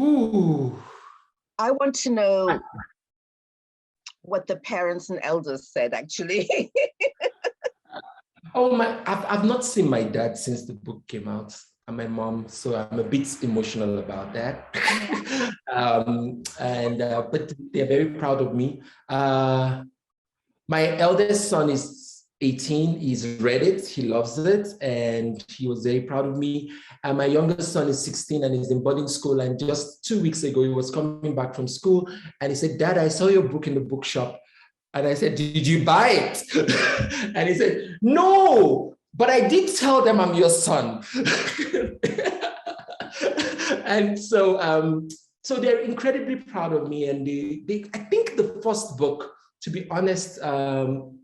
Ooh. I want to know what the parents and elders said, actually. Oh, I've not seen my dad since the book came out, and my mom, so I'm a bit emotional about that. But they're very proud of me. My eldest son is 18, he's read it, he loves it, and he was very proud of me. And my youngest son is 16 and he's in boarding school, and just 2 weeks ago, he was coming back from school and he said, Dad, I saw your book in the bookshop. And I said, did you buy it? And he said, no, but I did tell them I'm your son. And so, so they're incredibly proud of me. And I think the first book, to be honest, and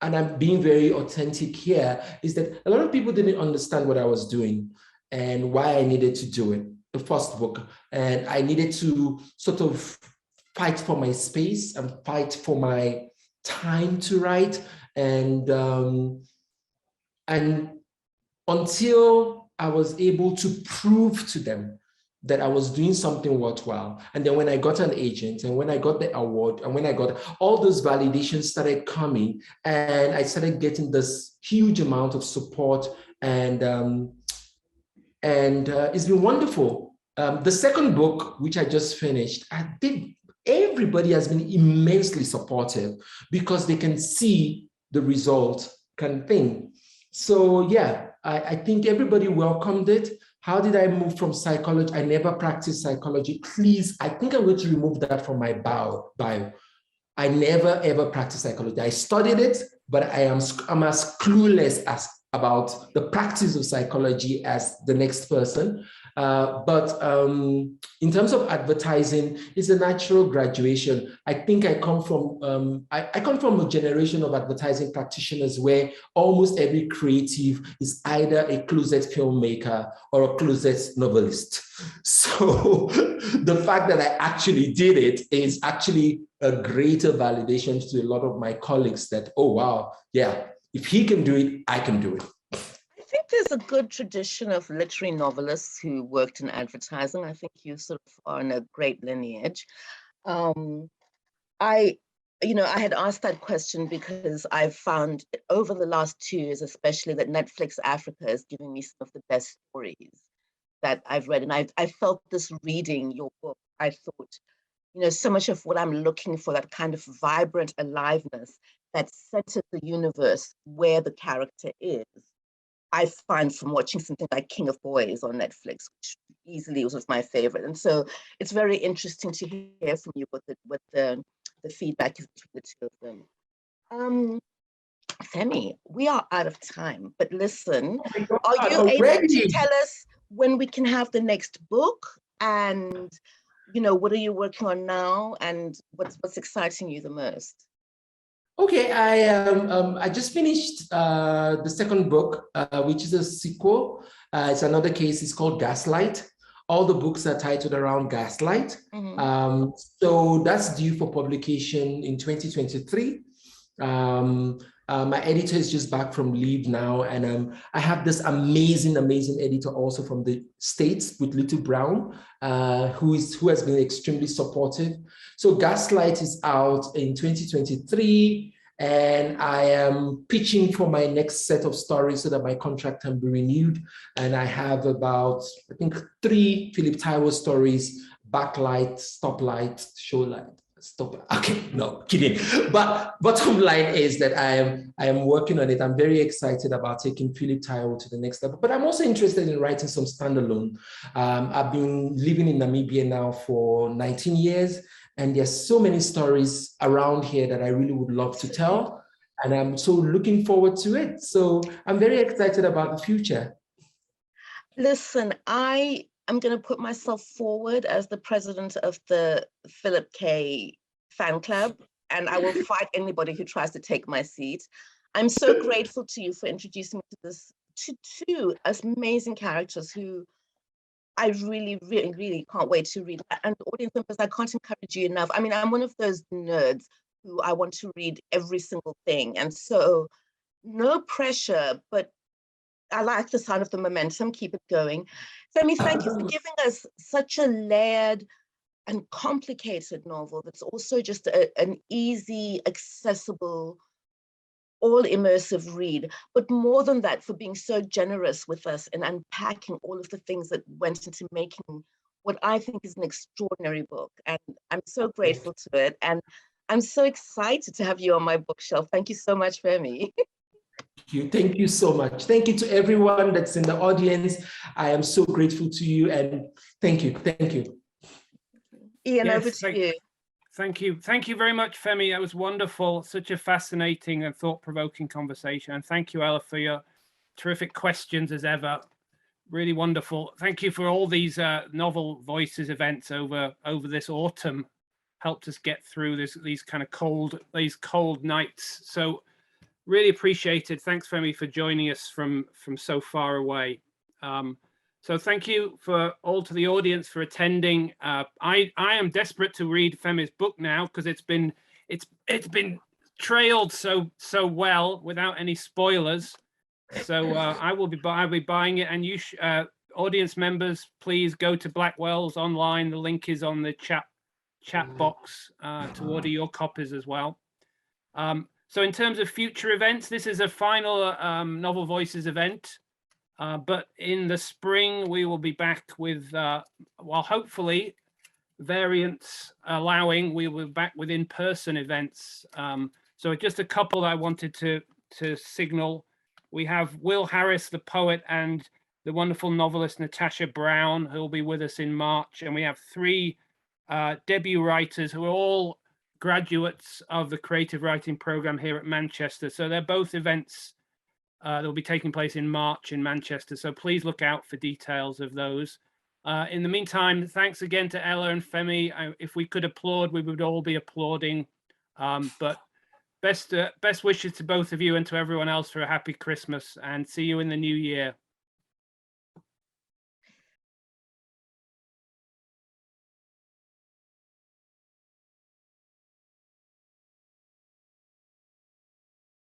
I'm being very authentic here, is that a lot of people didn't understand what I was doing and why I needed to do it, the first book. And I needed to sort of fight for my space and fight for my time to write. And until I was able to prove to them that I was doing something worthwhile. And then when I got an agent and when I got the award and when I got all those validations started coming, and I started getting this huge amount of support, and it's been wonderful. The second book, which I just finished, everybody has been immensely supportive because they can see the result kind of thing. So yeah, I think everybody welcomed it. How did I move from psychology? I never practiced psychology. Please, I think I'm going to remove that from my bio. I never ever practiced psychology. I studied it, but I'm as clueless about the practice of psychology as the next person. But in terms of advertising, it's a natural graduation. I think I come from I come from a generation of advertising practitioners where almost every creative is either a closet filmmaker or a closet novelist. So the fact that I actually did it is actually a greater validation to a lot of my colleagues that, oh, wow, yeah, if he can do it, I can do it. I think there's a good tradition of literary novelists who worked in advertising. I think you sort of are in a great lineage. I had asked that question because I've found over the last 2 years, especially, that Netflix Africa is giving me some of the best stories that I've read. And I felt this reading your book. I thought, so much of what I'm looking for, that kind of vibrant aliveness that centers the universe where the character is, I find from watching something like King of Boys on Netflix, which easily was my favorite. And so it's very interesting to hear from you what the feedback is between the two of them. Femi, we are out of time, but listen, are you able to tell us when we can have the next book, and what are you working on now, and what's exciting you the most? Okay, I just finished the second book, which is a sequel. It's another case. It's called Gaslight. All the books are titled around Gaslight. Mm-hmm. So that's due for publication in 2023. My editor is just back from leave now, and I have this amazing editor also from the States with Little Brown, who has been extremely supportive. So Gaslight is out in 2023, and I am pitching for my next set of stories so that my contract can be renewed. And I have about, I think, 3 Philip Taiwo stories: Backlight, Stoplight, Showlight. Stop. Okay, no, kidding. But bottom line is that I am working on it. I'm very excited about taking Philip Taiwo to the next level. But I'm also interested in writing some standalone. I've been living in Namibia now for 19 years, and there's so many stories around here that I really would love to tell. And I'm so looking forward to it. So I'm very excited about the future. Listen, I'm going to put myself forward as the president of the Philip K fan club, and I will fight anybody who tries to take my seat. I'm so grateful to you for introducing me to two amazing characters who I really, really, really can't wait to read. And audience members, I can't encourage you enough. I mean, I'm one of those nerds who I want to read every single thing. And so no pressure, but I like the sound of the momentum. Keep it going. Femi, thank you for giving us such a layered and complicated novel that's also just an easy, accessible, all immersive read. But more than that, for being so generous with us and unpacking all of the things that went into making what I think is an extraordinary book. And I'm so grateful to it. And I'm so excited to have you on my bookshelf. Thank you so much, Femi. Thank you so much. Thank you to everyone that's in the audience. I am so grateful to you, and thank you. Thank you. Ian, over to you. Thank you. Thank you very much, Femi. That was wonderful. Such a fascinating and thought-provoking conversation. And thank you, Ellah, for your terrific questions as ever. Really wonderful. Thank you for all these Novel Voices events over this autumn. Helped us get through these kind of cold nights. So really appreciated. Thanks, Femi, for joining us from so far away. So thank you for all to the audience for attending. I am desperate to read Femi's book now because it's been trailed so well without any spoilers. So I'll be buying it, and you audience members, please go to Blackwell's online. The link is on the chat box to order your copies as well. So in terms of future events, this is a final Novel Voices event, but in the spring we will be back with, well, hopefully, variants allowing, we will be back with in-person events. So just a couple I wanted to signal. We have Will Harris, the poet, and the wonderful novelist Natasha Brown, who will be with us in March, and we have 3 debut writers who are all graduates of the creative writing program here at Manchester. So they're both events that will be taking place in March in Manchester. So please look out for details of those. In the meantime, thanks again to Ellah and Femi. If we could applaud, we would all be applauding. But best wishes to both of you and to everyone else for a happy Christmas, and see you in the new year.